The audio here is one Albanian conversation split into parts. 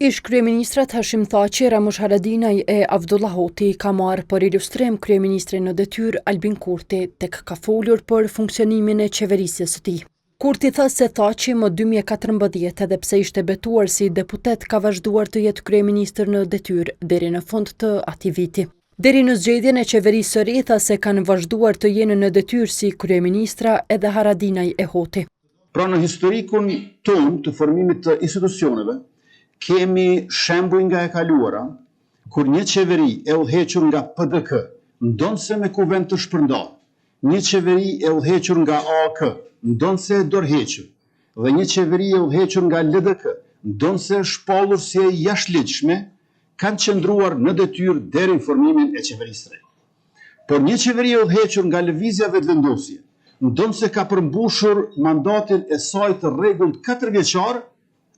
Ish kryeministrat Hashim Thaçi, Ramush Haradinaj e Avdullah Hoti ka marrë për ilustrim kryeministrin në detyrë Albin Kurti tek ka folur për funksionimin e qeverisjes së tij. Kurti tha se Thaçi më 2014 edhe pse ishte betuar si deputet ka vazhduar të jetë kryeministër në detyrë deri në fund të atij viti. Deri në zgjedhjen e qeverisë së ri tha se kanë vazhduar të jenë në detyrë si kryeministra edhe Haradinaj e Hoti. Pra në historikun tonë të formimit të institucioneve, kemi shembuj nga e kaluara, kur një qeveri e udhëhequr nga PDK, ndonse me kuvend të shpërndarë, një qeveri e udhëhequr nga AK, ndonse e dorëhequr, dhe një qeveri e udhëhequr nga LDK, ndonse shpallur si e jashtëligjshme, kanë qëndruar në detyrë deri në formimin e qeverisë së re. Por një qeveri e udhëhequr nga lëvizja vetëvendosje, ndonse ka përmbushur mandatin e saj të rregullt 4 vjeçar,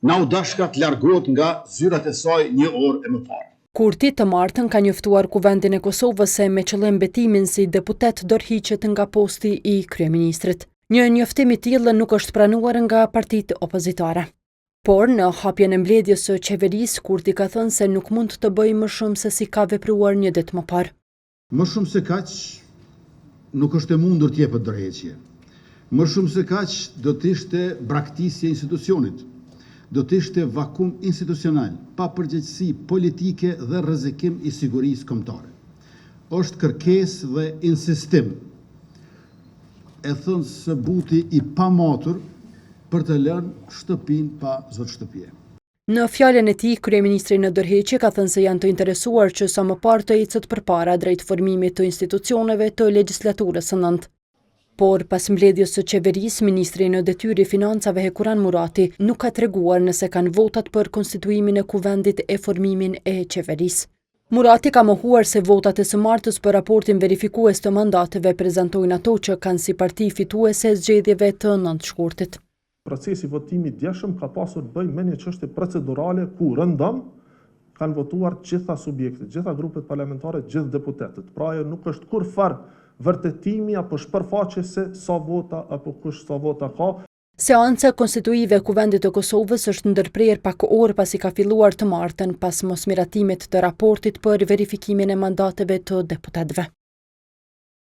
na u dashka të largohet nga zyrat e saj një orë e më parë. Kurti të martën ka njoftuar Kuvendin e Kosovës se me qëllim betimin si deputet dorëhiqet nga posti i kryeministrit. Një njoftim i tillë nuk është pranuar nga partitë opozitare. Por në hapjen e mbledhjes së qeverisë, Kurti ka thënë se nuk mund të bëjë më shumë se si ka vepruar një ditë më parë. Më shumë se kaq nuk është e mundur të jepet dorëheqje. Më shumë se kaq do të ishte braktisje e institucionit. Do të ishte vakum institucional, pa përgjegjësi politike dhe rrezikim i sigurisë kombëtare. Është kërkesë dhe insistim, e thënë së buti i pamatur për të lënë shtëpinë pa zot shtëpie. Në fjalën e tij, kryeministri në dorëheqje ka thënë se janë të interesuar që sa më parë të ecet përpara drejt formimit të institucioneve të legjislaturës së nëntë. Por pas mbledhjes së qeverisë, ministri në detyrë i financave Hekuran Murati nuk ka treguar nëse kanë votat për konstituimin e kuvendit e formimin e qeverisë. Murati ka mohuar se votat e së martës për raportin verifikues të mandateve prezantojnë ato që kanë si parti fituese zgjedhjeve të 9 shkurtit. Procesi votimit djeshëm ka pasur të bëjë me një çështje procedurale ku rëndom kanë votuar gjitha subjektet, gjitha grupet parlamentare, gjithë deputetët. Pra ajo nuk është kurrfarë vërtetimi apo shpërfaqje se sa vota apo kush sa vota ka. Seanca konstituive e Kuvendit të Kosovës është ndërprer pak orë pasi ka filluar të martën pas mosmiratimit të raportit për verifikimin e mandateve të deputetëve.